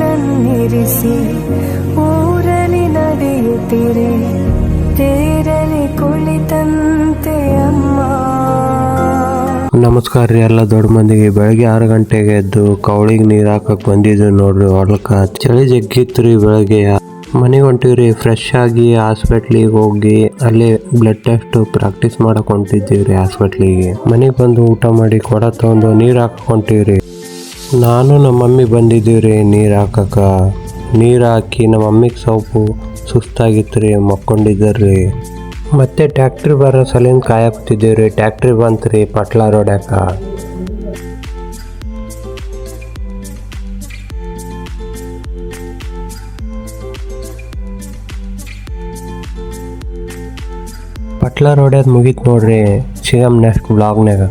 ನನ್ನಿರಿಸಿ ಊರಲಿ ನಡೆಯುತ್ತಿರೆ ತೇರಲಿ ಕುಳಿತಂತೆ ಅಮ್ಮ. ನಮಸ್ಕಾರ ರೀ ಎಲ್ಲ ದೊಡ್ಡ ಮಂದಿಗೆ. ಬೆಳಗ್ಗೆ 6 ಗಂಟೆಗೆ ಎದ್ದು ಕವಳಿಗೆ ನೀರು ಹಾಕಕ್ ಬಂದಿದ್ದು ನೋಡ್ರಿ. ಹೊಲಕ್ಕ ಚಳಿ ಜಗ್ಗಿತ್ತು ರೀ. ಬೆಳಗ್ಗೆ ಮನೆಗೆ ಹೊಂಟಿವ್ರಿ. ಫ್ರೆಶ್ ಆಗಿ ಹಾಸ್ಪಿಟ್ಲಿಗೆ ಹೋಗಿ ಅಲ್ಲಿ ಬ್ಲಡ್ ಟೆಸ್ಟ್ ಪ್ರಾಕ್ಟೀಸ್ ಮಾಡಕ್ ಹೊಂಟಿದ್ದೀವ್ರಿ ಹಾಸ್ಪಿಟ್ಲಿಗೆ. ಮನೆಗೆ ಬಂದು ಊಟ ಮಾಡಿ ಕೊಡ ತಗೊಂಡು ನೀರು ಹಾಕೊಂತೀವ್ರಿ. ನಾನು ನಮ್ಮ ಮಮ್ಮಿ ಬಂದಿದ್ದೀವ್ರಿ ನೀರು ಹಾಕಕ್ಕ. ನೀರು ಹಾಕಿ ನಮ್ಮ ಮಮ್ಮಿಗೆ ಸ್ವಲ್ಪ ಸುಸ್ತಾಗಿತ್ತು ರೀ, ಮಕ್ಕೊಂಡಿದ್ದರ್ರಿ. ಮತ್ತೆ ಟ್ಯಾಕ್ಟ್ರಿ ಬರೋ ಸಲಿಂದ ಕಾಯಕತ್ತಿದ್ದೀವ್ರಿ. ಟ್ಯಾಕ್ಟ್ರಿ ಬಂತ್ರಿ ಪಟ್ಲ ರೋಡ್ಯಾಕ. ಪಟ್ಲ ರೋಡ್ಯಾದ ಮುಗೀತು ನೋಡ್ರಿ. ಸಿಗಮ್ ನೆಕ್ಸ್ಟ್ ಬ್ಲಾಗ್ನಾಗ.